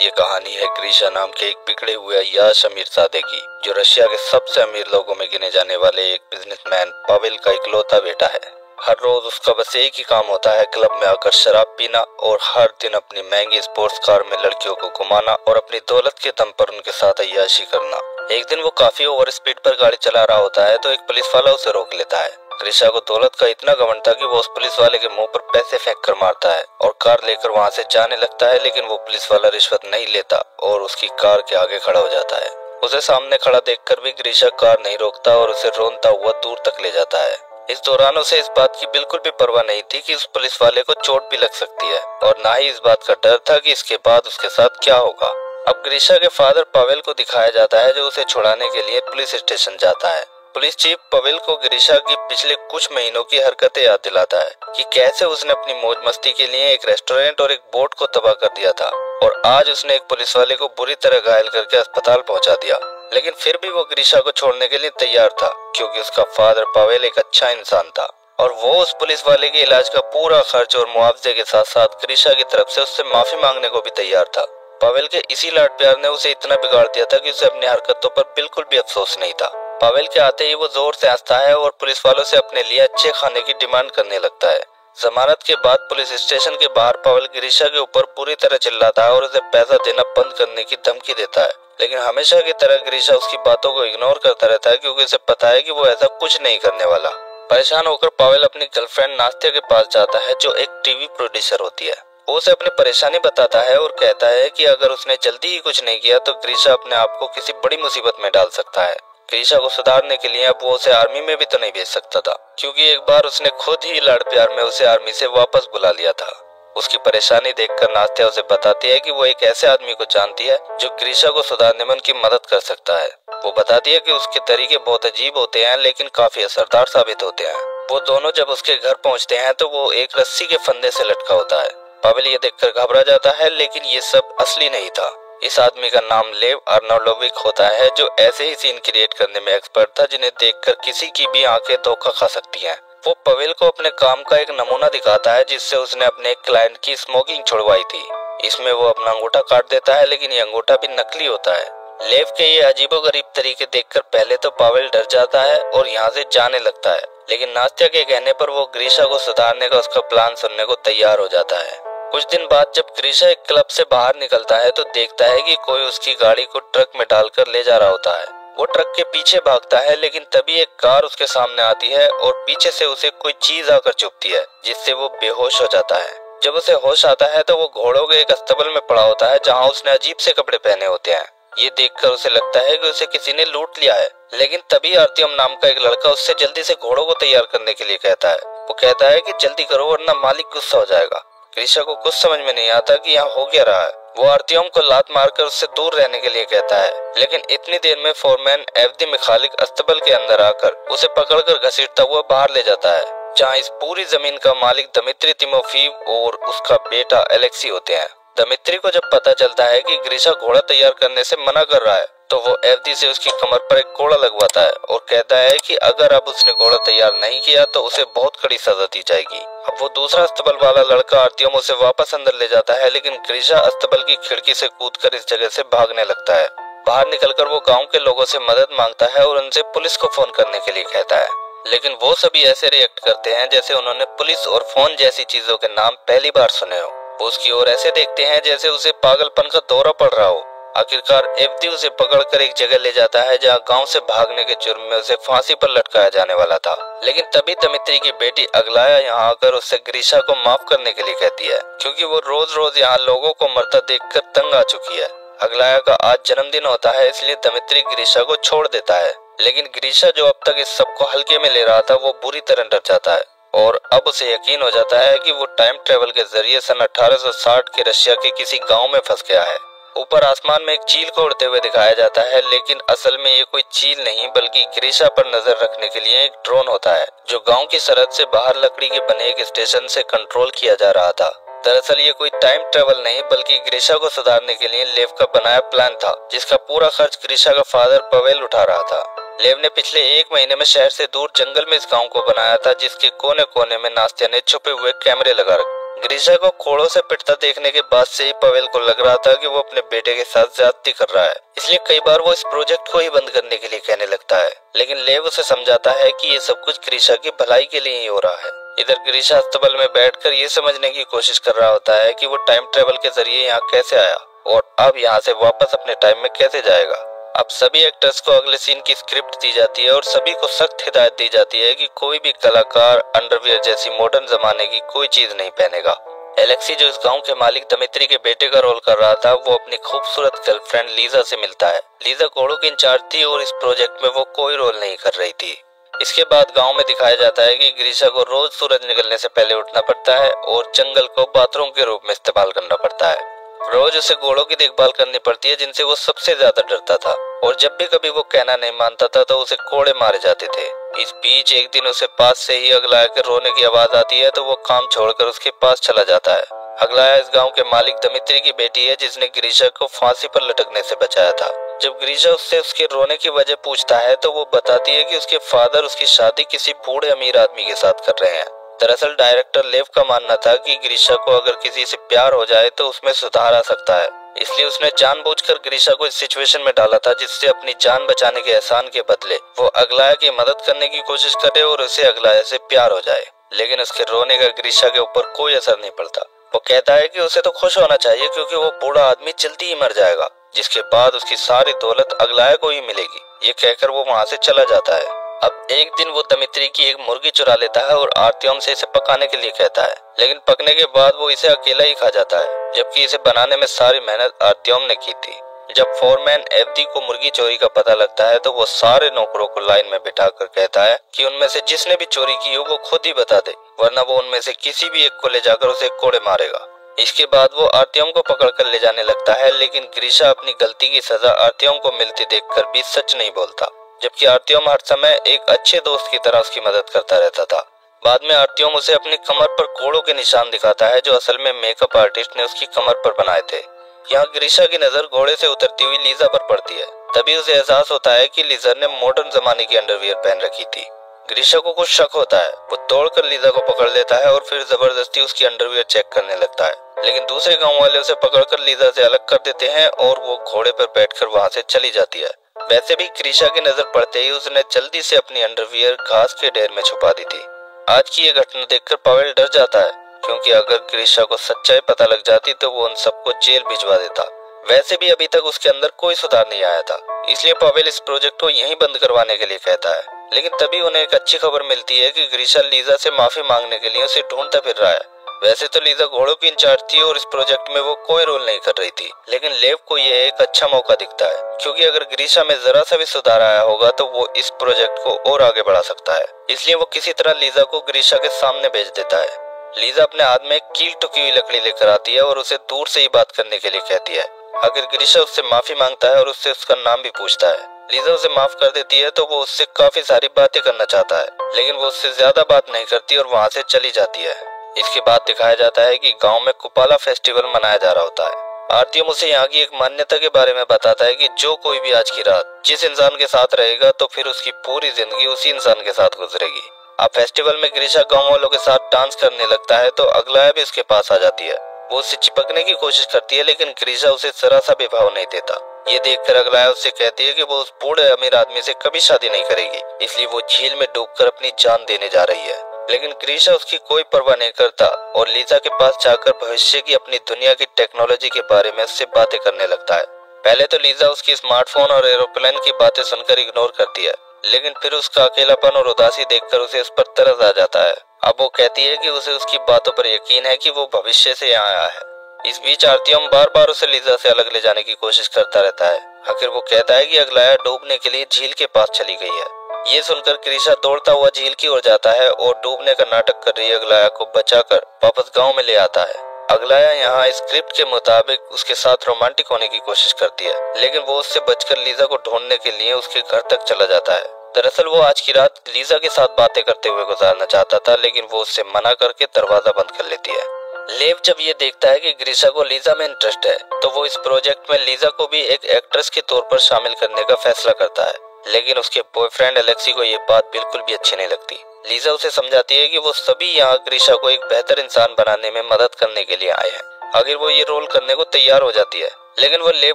ये कहानी है ग्रीशा नाम के एक बिगड़े हुए अय्याश अमीरजादे की, जो रशिया के सबसे अमीर लोगों में गिने जाने वाले एक बिजनेसमैन पावेल का इकलौता बेटा है। हर रोज उसका बस एक ही काम होता है, क्लब में आकर शराब पीना और हर दिन अपनी महंगी स्पोर्ट्स कार में लड़कियों को घुमाना और अपनी दौलत के दम पर उनके साथ अय्याशी करना। एक दिन वो काफी ओवर स्पीड पर गाड़ी चला रहा होता है तो एक पुलिस वाला उसे रोक लेता है। ग्रीशा को दौलत का इतना घमंड था कि वो उस पुलिस वाले के मुंह पर पैसे फेंक कर मारता है और कार लेकर वहां से जाने लगता है, लेकिन वो पुलिस वाला रिश्वत नहीं लेता और उसकी कार के आगे खड़ा हो जाता है। उसे सामने खड़ा देखकर भी ग्रीशा कार नहीं रोकता और उसे रोनता हुआ दूर तक ले जाता है। इस दौरान उसे इस बात की बिल्कुल भी परवाह नहीं थी कि उस पुलिस वाले को चोट भी लग सकती है और ना ही इस बात का डर था कि इसके बाद उसके साथ क्या होगा। अब ग्रीशा के फादर पावेल को दिखाया जाता है, जो उसे छुड़ाने के लिए पुलिस स्टेशन जाता है। पुलिस चीफ पावेल को ग्रीशा की पिछले कुछ महीनों की हरकतें याद दिलाता है कि कैसे उसने अपनी मौज मस्ती के लिए एक रेस्टोरेंट और एक बोट को तबाह कर दिया था और आज उसने एक पुलिस वाले को बुरी तरह घायल करके अस्पताल पहुंचा दिया। लेकिन फिर भी वो ग्रीशा को छोड़ने के लिए तैयार था, क्योंकि उसका फादर पावेल एक अच्छा इंसान था और वो उस पुलिस वाले के इलाज का पूरा खर्च और मुआवजे के साथ साथ ग्रीशा की तरफ से उससे माफी मांगने को भी तैयार था। पावेल के इसी लाड प्यार ने उसे इतना बिगाड़ दिया था कि उसे अपनी हरकतों पर बिल्कुल भी अफसोस नहीं था। पावेल के आते ही वो जोर से हंसता है और पुलिस वालों से अपने लिए अच्छे खाने की डिमांड करने लगता है। जमानत के बाद पुलिस स्टेशन के बाहर पावेल ग्रीशा के ऊपर पूरी तरह चिल्लाता है और उसे पैसा देना बंद करने की धमकी देता है, लेकिन हमेशा की तरह ग्रीशा उसकी बातों को इग्नोर करता रहता है, क्योंकि उसे पता है कि वो ऐसा कुछ नहीं करने वाला। परेशान होकर पावेल अपनी गर्लफ्रेंड नास्तिया के पास जाता है, जो एक टीवी प्रोड्यूसर होती है। वो उसे अपनी परेशानी बताता है और कहता है कि अगर उसने जल्दी ही कुछ नहीं किया तो ग्रीशा अपने आप को किसी बड़ी मुसीबत में डाल सकता है। ग्रीशा को सुधारने के लिए अब वो उसे आर्मी में भी तो नहीं भेज सकता था, क्योंकि एक बार उसने खुद ही लाड़ प्यार में उसे आर्मी से वापस बुला लिया था। उसकी परेशानी देखकर नास्तिया उसे बताती है कि वो एक ऐसे आदमी को जानती है जो ग्रीशा को सुधारने में उनकी मदद कर सकता है। वो बताती है कि उसके तरीके बहुत अजीब होते हैं, लेकिन काफी असरदार साबित होते हैं। वो दोनों जब उसके घर पहुंचते हैं तो वो एक रस्सी के फंदे से लटका होता है। पावेल ये देखकर घबरा जाता है, लेकिन ये सब असली नहीं था। इस आदमी का नाम लेव अर्नोलोविक होता है, जो ऐसे ही सीन क्रिएट करने में एक्सपर्ट था जिन्हें देखकर किसी की भी आंखें धोखा खा सकती हैं। वो पावेल को अपने काम का एक नमूना दिखाता है, जिससे उसने अपने एक क्लाइंट की स्मोकिंग छुड़वाई थी। इसमें वो अपना अंगूठा काट देता है, लेकिन ये अंगूठा भी नकली होता है। लेव के ये अजीबोगरीब तरीके देखकर पहले तो पावेल डर जाता है और यहाँ से जाने लगता है, लेकिन नास्तिया के कहने पर वो ग्रीशा को सुधारने का उसका प्लान सुनने को तैयार हो जाता है। कुछ दिन बाद जब ग्रीशा एक क्लब से बाहर निकलता है तो देखता है कि कोई उसकी गाड़ी को ट्रक में डालकर ले जा रहा होता है। वो ट्रक के पीछे भागता है, लेकिन तभी एक कार उसके सामने आती है और पीछे से उसे कोई चीज आकर चुभती है, जिससे वो बेहोश हो जाता है। जब उसे होश आता है तो वो घोड़ों के एक अस्तबल में पड़ा होता है, जहाँ उसने अजीब से कपड़े पहने होते हैं। ये देखकर उसे लगता है कि उसे किसी ने लूट लिया है, लेकिन तभी आर्त्यम नाम का एक लड़का उससे जल्दी से घोड़ों को तैयार करने के लिए कहता है। वो कहता है कि जल्दी करो वरना मालिक गुस्सा हो जाएगा। ग्रीशा को कुछ समझ में नहीं आता कि यहाँ हो क्या रहा है। वो आर्त्यम को लात मारकर उससे दूर रहने के लिए कहता है, लेकिन इतनी देर में फोरमैन एवदी मिखालिक अस्तबल के अंदर आकर उसे पकड़कर घसीटता हुआ बाहर ले जाता है, जहाँ इस पूरी जमीन का मालिक दमित्री तिमोफीव और उसका बेटा एलेक्सी होते हैं। दमित्री को जब पता चलता है कि ग्रीशा घोड़ा तैयार करने से मना कर रहा है तो वो एवदी से उसकी कमर पर एक कोड़ा लगवाता है और कहता है कि अगर अब उसने घोड़ा तैयार नहीं किया तो उसे बहुत कड़ी सजा दी जाएगी। अब वो दूसरा अस्तबल वाला लड़का आर्त्यम उसे वापस अंदर ले जाता है, लेकिन ग्रीशा अस्तबल की खिड़की से कूदकर इस जगह से भागने लगता है। बाहर निकलकर वो गाँव के लोगों से मदद मांगता है और उनसे पुलिस को फोन करने के लिए कहता है, लेकिन वो सभी ऐसे रिएक्ट करते हैं जैसे उन्होंने पुलिस और फोन जैसी चीजों के नाम पहली बार सुने हो। वो उसकी ओर ऐसे देखते हैं जैसे उसे पागलपन का दौरा पड़ रहा हो। आखिरकार एवदी उसे पकड़कर एक जगह ले जाता है, जहाँ गांव से भागने के जुर्म में उसे फांसी पर लटकाया जाने वाला था। लेकिन तभी दमित्री की बेटी अगलाया यहाँ आकर उससे ग्रीशा को माफ करने के लिए कहती है, क्योंकि वो रोज रोज यहाँ लोगों को मरता देखकर तंग आ चुकी है। अगलाया का आज जन्मदिन होता है, इसलिए दमित्री ग्रीशा को छोड़ देता है, लेकिन ग्रीशा जो अब तक इस सबको हल्के में ले रहा था वो बुरी तरह डर जाता है और अब उसे यकीन हो जाता है कि वो टाइम ट्रेवल के जरिए सन 1860 के रशिया के किसी गांव में फंस गया है। ऊपर आसमान में एक चील को उड़ते हुए दिखाया जाता है, लेकिन असल में ये कोई चील नहीं बल्कि ग्रीशा पर नजर रखने के लिए एक ड्रोन होता है, जो गांव की सरहद से बाहर लकड़ी के बने एक स्टेशन से कंट्रोल किया जा रहा था। दरअसल ये कोई टाइम ट्रेवल नहीं बल्कि ग्रीशा को सुधारने के लिए लेव का बनाया प्लान था, जिसका पूरा खर्च ग्रीशा का फादर पावेल उठा रहा था। लेव ने पिछले 1 महीने में शहर से दूर जंगल में इस गांव को बनाया था, जिसके कोने कोने में नास्तिया ने छुपे हुए कैमरे लगा रखे। ग्रीशा को कोड़ों से पिटता देखने के बाद से ही पवेल को लग रहा था कि वो अपने बेटे के साथ ज्यादती कर रहा है, इसलिए कई बार वो इस प्रोजेक्ट को ही बंद करने के लिए कहने लगता है। लेकिन लेव उसे समझाता है कि ये सब कुछ ग्रीशा की भलाई के लिए ही हो रहा है। इधर ग्रीशा अस्पताल में बैठकर ये समझने की कोशिश कर रहा होता है कि वो टाइम ट्रेवल के जरिए यहाँ कैसे आया और अब यहाँ से वापस अपने टाइम में कैसे जाएगा। अब सभी एक्टर्स को अगले सीन की स्क्रिप्ट दी जाती है और सभी को सख्त हिदायत दी जाती है कि कोई भी कलाकार अंडरवियर जैसी मॉडर्न जमाने की कोई चीज नहीं पहनेगा। एलेक्सी, जो इस गांव के मालिक दमित्री के बेटे का रोल कर रहा था, वो अपनी खूबसूरत गर्लफ्रेंड लीजा से मिलता है। लीजा घोड़ों की इंचार्ज थी और इस प्रोजेक्ट में वो कोई रोल नहीं कर रही थी। इसके बाद गांव में दिखाया जाता है कि ग्रीशा को रोज सूरज निकलने से पहले उठना पड़ता है और जंगल को बाथरूम के रूप में इस्तेमाल करना पड़ता है। रोज उसे घोड़ों की देखभाल करनी पड़ती है जिनसे वो सबसे ज्यादा डरता था और जब भी कभी वो कहना नहीं मानता था तो उसे कोड़े मारे जाते थे। इस बीच एक दिन उसे पास से ही अगलाया के रोने की आवाज आती है तो वो काम छोड़कर उसके पास चला जाता है। अगलाया इस गांव के मालिक दमित्री की बेटी है जिसने ग्रीशा को फांसी पर लटकने से बचाया था। जब ग्रीशा उससे उसके रोने की वजह पूछता है तो वो बताती है कि उसके फादर उसकी शादी किसी बूढ़े अमीर आदमी के साथ कर रहे हैं। दरअसल डायरेक्टर लेव का मानना था कि ग्रीशा को अगर किसी से प्यार हो जाए तो उसमें सुधार आ सकता है, इसलिए उसने जानबूझकर ग्रीशा को इस सिचुएशन में डाला था जिससे अपनी जान बचाने के एहसान के बदले वो अगलाया की मदद करने की कोशिश करे और उसे अगलाया से प्यार हो जाए। लेकिन उसके रोने का ग्रीशा के ऊपर कोई असर नहीं पड़ता। वो कहता है कि उसे तो खुश होना चाहिए क्योंकि वो बूढ़ा आदमी जल्दी ही मर जाएगा, जिसके बाद उसकी सारी दौलत अगलाया को ही मिलेगी। ये कहकर वो वहाँ से चला जाता है। अब एक दिन वो दमित्री की एक मुर्गी चुरा लेता है और आर्त्यम से इसे पकाने के लिए कहता है, लेकिन पकने के बाद वो इसे अकेला ही खा जाता है, जबकि इसे बनाने में सारी मेहनत आर्त्यम ने की थी। जब फोरमैन एफडी को मुर्गी चोरी का पता लगता है तो वो सारे नौकरों को लाइन में बिठाकर कहता है कि उनमें से जिसने भी चोरी की हो वो खुद ही बता दे, वरना वो उनमें से किसी भी एक को ले जाकर उसे कोड़े मारेगा। इसके बाद वो आर्त्यम को पकड़कर ले जाने लगता है, लेकिन ग्रीशा अपनी गलती की सजा आर्त्यम को मिलती देखकर भी सच नहीं बोलता, जबकि आर्त्यम हर समय एक अच्छे दोस्त की तरह उसकी मदद करता रहता था। बाद में आर्त्यम उसे अपनी कमर पर कोड़ों के निशान दिखाता है जो असल में मेकअप आर्टिस्ट ने उसकी कमर पर बनाए थे। यहाँ ग्रीशा की नजर घोड़े से उतरती हुई लीजा पर पड़ती है। तभी उसे एहसास होता है कि लीजा ने मॉडर्न जमाने की अंडरवियर पहन रखी थी। ग्रीशा को कुछ शक होता है, वो दौड़कर लीजा को पकड़ लेता है और फिर जबरदस्ती उसकी अंडरवियर चेक करने लगता है, लेकिन दूसरे गांव वाले उसे पकड़कर लीजा से अलग कर देते हैं और वो घोड़े पर बैठकर वहां से चली जाती है। वैसे भी ग्रीशा की नजर पड़ते ही उसने जल्दी से अपनी अंडरवियर घास के ढेर में छुपा दी थी। आज की ये घटना देखकर पावेल डर जाता है, क्योंकि अगर ग्रीशा को सच्चाई पता लग जाती तो वो उन सबको जेल भिजवा देता। वैसे भी अभी तक उसके अंदर कोई सुधार नहीं आया था, इसलिए पावेल इस प्रोजेक्ट को यहीं बंद करवाने के लिए कहता है। लेकिन तभी उन्हें एक अच्छी खबर मिलती है कि ग्रीशा लीजा से माफी मांगने के लिए उसे ढूंढता फिर रहा है। वैसे तो लीजा घोड़ों की इंचार्ज थी और इस प्रोजेक्ट में वो कोई रोल नहीं कर रही थी, लेकिन लेव को ये एक अच्छा मौका दिखता है, क्योंकि अगर ग्रीशा में जरा सा भी सुधार आया होगा तो वो इस प्रोजेक्ट को और आगे बढ़ा सकता है। इसलिए वो किसी तरह लीजा को ग्रीशा के सामने भेज देता है। लीजा अपने हाथ में कील ठुकी हुई लकड़ी लेकर आती है और उसे दूर से ही बात करने के लिए कहती है। आखिर ग्रीशा उससे माफी मांगता है और उससे उसका नाम भी पूछता है। लीजा उसे माफ कर देती है तो वो उससे काफी सारी बातें करना चाहता है, लेकिन वो उससे ज्यादा बात नहीं करती और वहाँ से चली जाती है। इसके बाद दिखाया जाता है कि गांव में कुपाला फेस्टिवल मनाया जा रहा होता है। आर्त्यम उसे यहाँ की एक मान्यता के बारे में बताता है कि जो कोई भी आज की रात जिस इंसान के साथ रहेगा तो फिर उसकी पूरी जिंदगी उसी इंसान के साथ गुजरेगी। अब फेस्टिवल में ग्रीशा गांव वालों के साथ डांस करने लगता है तो अगलाया भी उसके पास आ जाती है। वो उससे चिपकने की कोशिश करती है, लेकिन ग्रीशा उसे जरा सा भी भाव नहीं देता। ये देखकर अगलाया उससे कहती है कि वो उस बूढ़े अमीर आदमी से कभी शादी नहीं करेगी, इसलिए वो झील में डूबकर अपनी जान देने जा रही है। लेकिन ग्रीशा उसकी कोई परवाह नहीं करता और लीजा के पास जाकर भविष्य की अपनी दुनिया की टेक्नोलॉजी के बारे में उससे बातें करने लगता है। पहले तो लीजा उसकी स्मार्टफोन और एरोप्लेन की बातें सुनकर इग्नोर करती है, लेकिन फिर उसका अकेलापन और उदासी देखकर उसे उस पर तरस आ जाता है। अब वो कहती है कि उसे उसकी बातों पर यकीन है कि वो भविष्य से यहाँ आया है। इस बीच आर्त्यम बार बार उसे लीजा से अलग ले जाने की कोशिश करता रहता है। आखिर वो कहता है कि अगलाया डूबने के लिए झील के पास चली गई है। ये सुनकर ग्रीशा दौड़ता हुआ झील की ओर जाता है और डूबने का नाटक कर रही अगलाया को बचाकर वापस गांव में ले आता है। अगलाया यहाँ स्क्रिप्ट के मुताबिक उसके साथ रोमांटिक होने की कोशिश करती है, लेकिन वो उससे बचकर लीजा को ढूंढने के लिए उसके घर तक चला जाता है। दरअसल वो आज की रात लीजा के साथ बातें करते हुए गुजारना चाहता था, लेकिन वो उससे मना करके दरवाजा बंद कर लेती है। लेव जब ये देखता है कि ग्रीशा को लीजा में इंटरेस्ट है तो वो इस प्रोजेक्ट में लीजा को भी एक एक्ट्रेस के तौर पर शामिल करने का फैसला करता है। लेकिन उसके बॉयफ्रेंड एलेक्सी को ये बात बिल्कुल भी अच्छी नहीं लगती। लीजा उसे समझाती है कि वो सभी यहाँ ग्रीशा को एक बेहतर इंसान बनाने में मदद करने के लिए आए हैं। आखिर वो ये रोल करने को तैयार हो जाती है, लेकिन वो लेव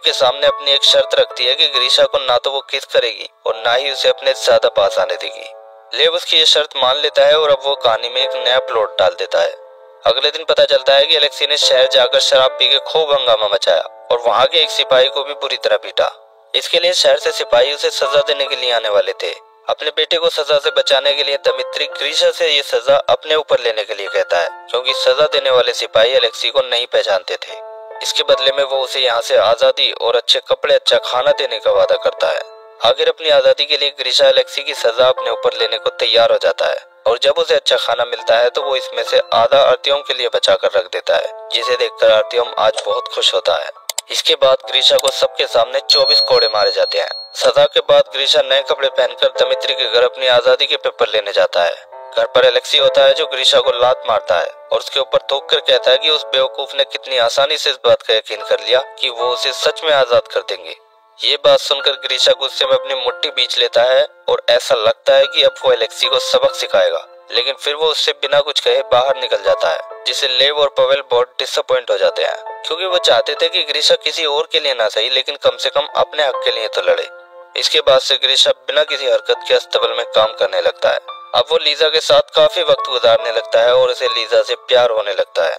के सामने अपनी एक शर्त रखती है कि ग्रीशा को ना तो वो किस करेगी और ना ही उसे अपने ज्यादा पास आने देगी। लेव उसकी ये शर्त मान लेता है और अब वो कहानी में एक नया प्लॉट डाल देता है। अगले दिन पता चलता है कि एलेक्सी ने शहर जाकर शराब पी के खूब हंगामा मचाया और वहाँ के एक सिपाही को भी बुरी तरह पीटा। इसके लिए शहर से सिपाही उसे सजा देने के लिए आने वाले थे। अपने बेटे को सजा से बचाने के लिए दमित्री ग्रीशा से ये सजा अपने ऊपर लेने के लिए कहता है, क्योंकि सजा देने वाले सिपाही एलेक्सी को नहीं पहचानते थे। इसके बदले में वो उसे यहाँ से आजादी और अच्छे कपड़े, अच्छा खाना देने का वादा करता है। आखिर अपनी आजादी के लिए ग्रीशा एलेक्सी की सजा अपने ऊपर लेने को तैयार हो जाता है और जब उसे अच्छा खाना मिलता है तो वो इसमें से आधा आर्तियोम के लिए बचा कर रख देता है, जिसे देखकर आर्तियोम आज बहुत खुश होता है। इसके बाद ग्रीशा को सबके सामने 24 कोड़े मारे जाते हैं। सजा के बाद ग्रीशा नए कपड़े पहनकर दमित्री के घर अपनी आजादी के पेपर लेने जाता है। घर पर एलेक्सी होता है जो ग्रीशा को लात मारता है और उसके ऊपर थूक कर कहता है कि उस बेवकूफ ने कितनी आसानी से इस बात का यकीन कर लिया कि वो उसे सच में आजाद कर देंगे। ये बात सुनकर ग्रीशा गुस्से में अपनी मुट्ठी बींच लेता है और ऐसा लगता है कि अब वो एलेक्सी को सबक सिखाएगा, लेकिन फिर वो उससे बिना कुछ कहे बाहर निकल जाता है, जिसे लेव और पवेल बहुत डिसअपॉइंट हो जाते हैं, क्योंकि वो चाहते थे कि ग्रीशा किसी और के लिए ना सही लेकिन कम से कम अपने हक के लिए तो लड़े। इसके बाद से ग्रीशा बिना किसी हरकत के अस्तबल में काम करने लगता है। अब वो लीजा के साथ काफी वक्त गुजारने लगता है और उसे लीजा से प्यार होने लगता है।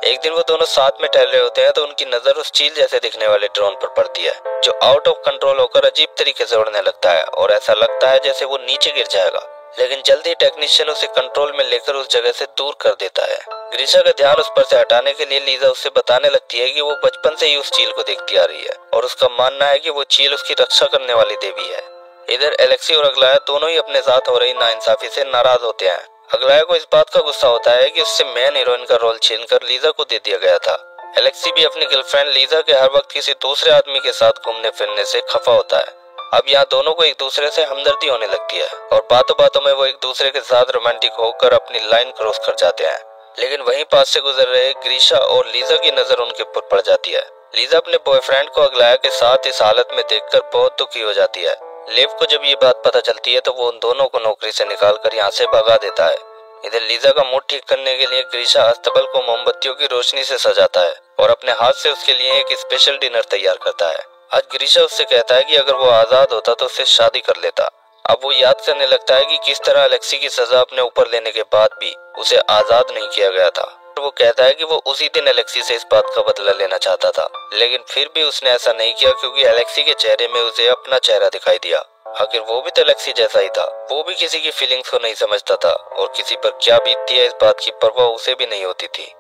एक दिन वो दोनों साथ में टहल रहे होते हैं तो उनकी नजर उस चील जैसे दिखने वाले ड्रोन पर पड़ती है, जो आउट ऑफ कंट्रोल होकर अजीब तरीके से उड़ने लगता है और ऐसा लगता है जैसे वो नीचे गिर जाएगा, लेकिन जल्दी टेक्नीशियन उसे कंट्रोल में लेकर उस जगह से दूर कर देता है। ग्रीशा का ध्यान उस पर से हटाने के लिए लीजा उससे बताने लगती है कि वो बचपन से ही उस चील को देखती आ रही है और उसका मानना है कि वो चील उसकी रक्षा करने वाली देवी है। इधर एलेक्सी और अगलाया दोनों ही अपने साथ हो रही नाइंसाफी से नाराज होते हैं। अगलाया को इस बात का गुस्सा होता है कि उससे मेन हीरोइन का रोल छीनकर लीजा को दे दिया गया था। एलेक्सी भी अपनी गर्लफ्रेंड लीजा के हर वक्त किसी दूसरे आदमी के साथ घूमने फिरने से खफा होता है। अब यहाँ दोनों को एक दूसरे से हमदर्दी होने लगती है और बातों बातों में वो एक दूसरे के साथ रोमांटिक होकर अपनी लाइन क्रॉस कर जाते हैं, लेकिन वहीं पास से गुजर रहे ग्रीशा और लीजा की नजर उनके ऊपर पड़ जाती है। लीजा अपने बॉयफ्रेंड को अगलाया के साथ इस हालत में देखकर बहुत दुखी हो जाती है। लेव को जब ये बात पता चलती है तो वो उन दोनों को नौकरी से निकालकर यहाँ से भगा देता है। इधर लीजा का मूड ठीक करने के लिए ग्रीशा अस्तबल को मोमबत्तियों की रोशनी से सजाता है और अपने हाथ से उसके लिए एक स्पेशल डिनर तैयार करता है। आज ग्रीशा उससे कहता है कि अगर वो आजाद होता तो उससे शादी कर लेता। अब वो याद करने लगता है कि किस तरह एलेक्सी की सजा अपने ऊपर लेने के बाद भी उसे आजाद नहीं किया गया था। वो कहता है कि वो उसी दिन एलेक्सी से इस बात का बदला लेना चाहता था, लेकिन फिर भी उसने ऐसा नहीं किया क्योंकि एलेक्सी के चेहरे में उसे अपना चेहरा दिखाई दिया। आखिर वो भी तो एलेक्सी जैसा ही था, वो भी किसी की फीलिंग्स को नहीं समझता था और किसी पर क्या बीतती है इस बात की परवाह उसे भी नहीं होती थी।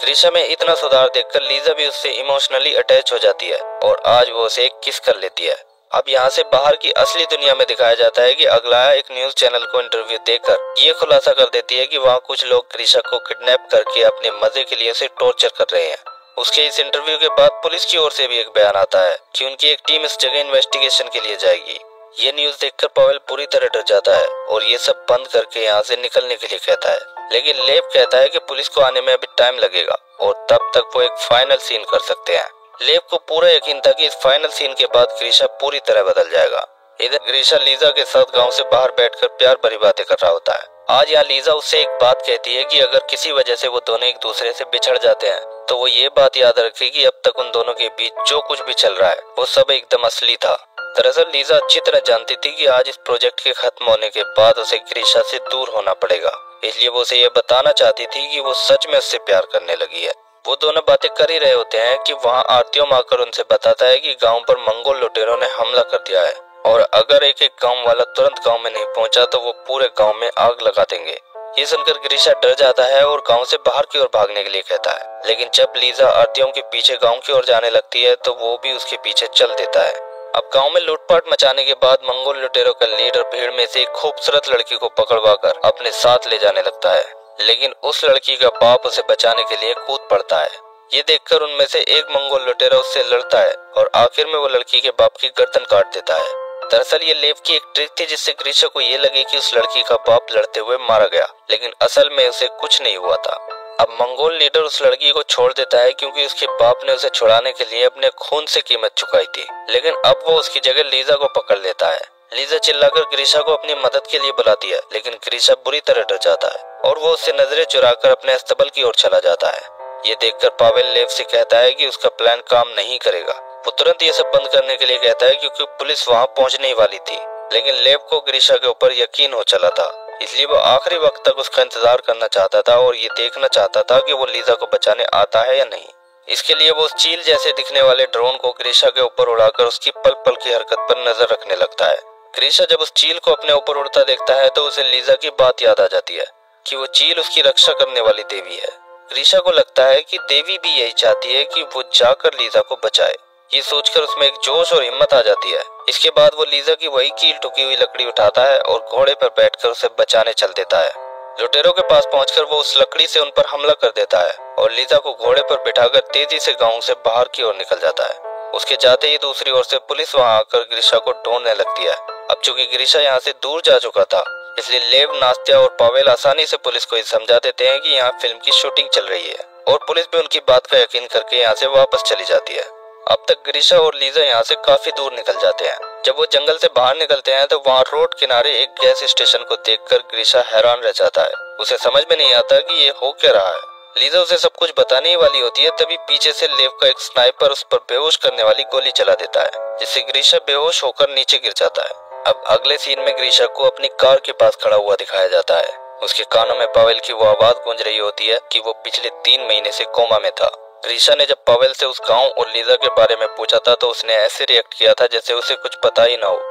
ग्रीशा में इतना सुधार देखकर लीजा भी उससे इमोशनली अटैच हो जाती है और आज वो उसे एक किस कर लेती है। अब यहाँ से बाहर की असली दुनिया में दिखाया जाता है कि अगलाया एक न्यूज चैनल को इंटरव्यू देकर ये खुलासा कर देती है कि वहाँ कुछ लोग ग्रीशा को किडनैप करके अपने मजे के लिए उसे टॉर्चर कर रहे हैं। उसके इस इंटरव्यू के बाद पुलिस की ओर से भी एक बयान आता है कि उनकी एक टीम इस जगह इन्वेस्टिगेशन के लिए जाएगी। ये न्यूज देखकर पवेल पूरी तरह डर जाता है और ये सब बंद करके यहाँ से निकलने के लिए कहता है, लेकिन लेव कहता है कि पुलिस को आने में अभी टाइम लगेगा और तब तक वो एक फाइनल सीन कर सकते हैं। लेव को पूरा यकीन था कि इस फाइनल सीन के बाद ग्रीशा पूरी तरह बदल जाएगा। इधर ग्रीशा लीजा के साथ गांव से बाहर बैठकर प्यार भरी बातें कर रहा होता है। आज यहाँ लीजा उससे एक बात कहती है कि अगर किसी वजह से वो दोनों एक दूसरे से बिछड़ जाते हैं तो वो ये बात याद रखे कि अब तक उन दोनों के बीच जो कुछ भी चल रहा है वो सब एकदम असली था। दरअसल लीजा अच्छी तरह जानती थी कि आज इस प्रोजेक्ट के खत्म होने के बाद उसे ग्रीशा से दूर होना पड़ेगा, इसलिए वो उसे ये बताना चाहती थी कि वो सच में उससे प्यार करने लगी है। वो दोनों बातें कर ही रहे होते हैं कि वहाँ आर्तियोम आकर उनसे बताता है कि गांव पर मंगोल लुटेरों ने हमला कर दिया है और अगर एक एक गांव वाला तुरंत गांव में नहीं पहुंचा तो वो पूरे गांव में आग लगा देंगे। ये सुनकर ग्रीशा डर जाता है और गांव से बाहर की ओर भागने के लिए कहता है, लेकिन जब लीजा आर्तियोम के पीछे गांव की ओर जाने लगती है तो वो भी उसके पीछे चल देता है। अब गांव में लूटपाट मचाने के बाद मंगोल लुटेरों का लीडर भीड़ में से एक खूबसूरत लड़की को पकड़वाकर अपने साथ ले जाने लगता है, लेकिन उस लड़की का बाप उसे बचाने के लिए कूद पड़ता है। ये देखकर उनमें से एक मंगोल लुटेरा उससे लड़ता है और आखिर में वो लड़की के बाप की गर्दन काट देता है। दरअसल ये लेव की एक ट्रिक थी जिससे ग्रीशा को ये लगे कि उस लड़की का बाप लड़ते हुए मारा गया, लेकिन असल में उसे कुछ नहीं हुआ था। अब मंगोल लीडर उस लड़की को छोड़ देता है क्योंकि उसके बाप ने उसे छुड़ाने के लिए अपने खून से कीमत चुकाई थी, लेकिन अब वो उसकी जगह लीजा को पकड़ लेता है। लीजा चिल्लाकर ग्रीशा को अपनी मदद के लिए बुलाती है, लेकिन ग्रीशा बुरी तरह डर जाता है और वो उससे नजरें चुराकर अपने अस्तबल की ओर चला जाता है। ये देखकर पावेल लेव से कहता है कि उसका प्लान काम नहीं करेगा। वो तुरंत ये सब बंद करने के लिए कहता है क्योंकि पुलिस वहाँ पहुँचने ही वाली थी, लेकिन लेव को ग्रीशा के ऊपर यकीन हो चला था, इसलिए वो आखिरी वक्त तक उसका इंतजार करना चाहता था और ये देखना चाहता था कि वो लीजा को बचाने आता है या नहीं। इसके लिए वो उस चील जैसे दिखने वाले ड्रोन को ग्रीशा के ऊपर उड़ाकर उसकी पल पल की हरकत पर नजर रखने लगता है। ग्रीशा जब उस चील को अपने ऊपर उड़ता देखता है तो उसे लीजा की बात याद आ जाती है कि वो चील उसकी रक्षा करने वाली देवी है। ग्रीशा को लगता है कि देवी भी यही चाहती है कि वो जाकर लीजा को बचाए। ये सोचकर उसमें एक जोश और हिम्मत आ जाती है। इसके बाद वो लीजा की वही कील ठुकी हुई लकड़ी उठाता है और घोड़े पर बैठकर उसे बचाने चल देता है। लुटेरों के पास पहुंचकर वो उस लकड़ी से उन पर हमला कर देता है और लीजा को घोड़े पर बिठाकर तेजी से गांव से बाहर की ओर निकल जाता है। उसके जाते ही दूसरी ओर से पुलिस वहां आकर ग्रीशा को ढूंढने लगती है। अब चूंकि ग्रीशा यहाँ से दूर जा चुका था, इसलिए लेव, नास्त्या और पावेल आसानी से पुलिस को समझा देते हैं कि यहाँ फिल्म की शूटिंग चल रही है और पुलिस भी उनकी बात का यकीन करके यहाँ से वापस चली जाती है। अब तक ग्रीशा और लीजा यहाँ से काफी दूर निकल जाते हैं। जब वो जंगल से बाहर निकलते हैं तो वहाँ रोड किनारे एक गैस स्टेशन को देखकर ग्रीशा हैरान रह जाता है। उसे समझ में नहीं आता कि ये हो क्या रहा है। लीजा उसे सब कुछ बताने ही वाली होती है, तभी पीछे से लेव का एक स्नाइपर उस पर बेहोश करने वाली गोली चला देता है, जिससे ग्रीशा बेहोश होकर नीचे गिर जाता है। अब अगले सीन में ग्रीशा को अपनी कार के पास खड़ा हुआ दिखाया जाता है। उसके कानों में पावेल की वो आवाज गूंज रही होती है कि वो पिछले 3 महीने से कोमा में था। ग्रीशा ने जब पावेल से उस गांव और लीजा के बारे में पूछा था तो उसने ऐसे रिएक्ट किया था जैसे उसे कुछ पता ही ना हो।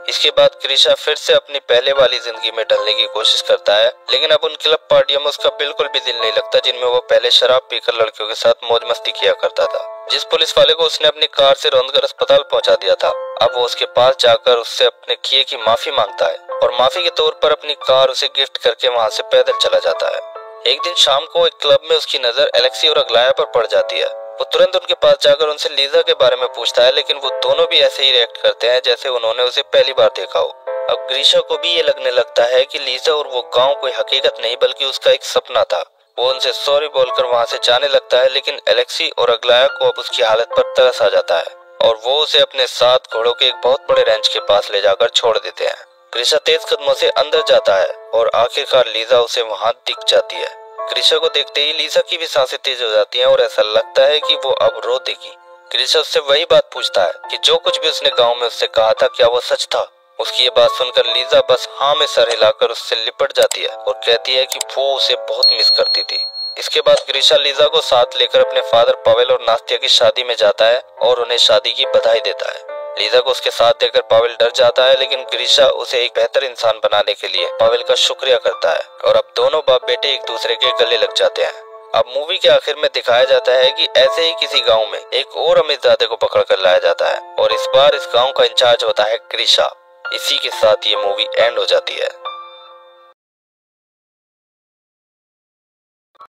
इसके बाद ग्रीशा फिर से अपनी पहले वाली जिंदगी में ढलने की कोशिश करता है, लेकिन अब उन क्लब पार्टियों में उसका बिल्कुल भी दिल नहीं लगता जिनमें वो पहले शराब पीकर लड़कियों के साथ मौज मस्ती किया करता था। जिस पुलिस वाले को उसने अपनी कार से रौंदकर अस्पताल पहुंचा दिया था, अब वो उसके पास जाकर उससे अपने किए की माफी मांगता है और माफी के तौर पर अपनी कार उसे गिफ्ट करके वहाँ से पैदल चला जाता है। एक दिन शाम को एक क्लब में उसकी नजर एलेक्सी और अग्लाया पर पड़ जाती है। वो तुरंत उनके पास जाकर उनसे लीजा के बारे में पूछता है, लेकिन वो दोनों भी ऐसे ही रिएक्ट करते हैं जैसे उन्होंने उसे पहली बार देखा हो। अब ग्रीशा को भी ये लगने लगता है कि लीजा और वो गांव कोई हकीकत नहीं बल्कि उसका एक सपना था। वो उनसे सॉरी बोलकर वहाँ से जाने लगता है, लेकिन एलेक्सी और अग्लाया को अब उसकी हालत पर तरस आ जाता है और वो उसे अपने साथ घोड़ों के एक बहुत बड़े रेंच के पास ले जाकर छोड़ देते हैं। ग्रीशा तेज कदमों से अंदर जाता है और आखिरकार लीजा उसे वहाँ दिख जाती है। ग्रीशा को देखते ही लीजा की भी सांसें तेज हो जाती हैं और ऐसा लगता है कि वो अब रो देगी। ग्रीशा उससे वही बात पूछता है कि जो कुछ भी उसने गांव में उससे कहा था क्या वो सच था। उसकी ये बात सुनकर लीजा बस हाँ में सर हिलाकर उससे लिपट जाती है और कहती है कि वो उसे बहुत मिस करती थी। इसके बाद ग्रीशा लीजा को साथ लेकर अपने फादर पावेल और नास्त्या की शादी में जाता है और उन्हें शादी की बधाई देता है। लीजा को उसके साथ देकर पावेल डर जाता है, लेकिन ग्रीशा उसे एक बेहतर इंसान बनाने के लिए पावेल का शुक्रिया करता है और अब दोनों बाप बेटे एक दूसरे के गले लग जाते हैं। अब मूवी के आखिर में दिखाया जाता है कि ऐसे ही किसी गांव में एक और अमीरजादे को पकड़ कर लाया जाता है और इस बार इस गांव का इंचार्ज होता है ग्रीशा। इसी के साथ ये मूवी एंड हो जाती है।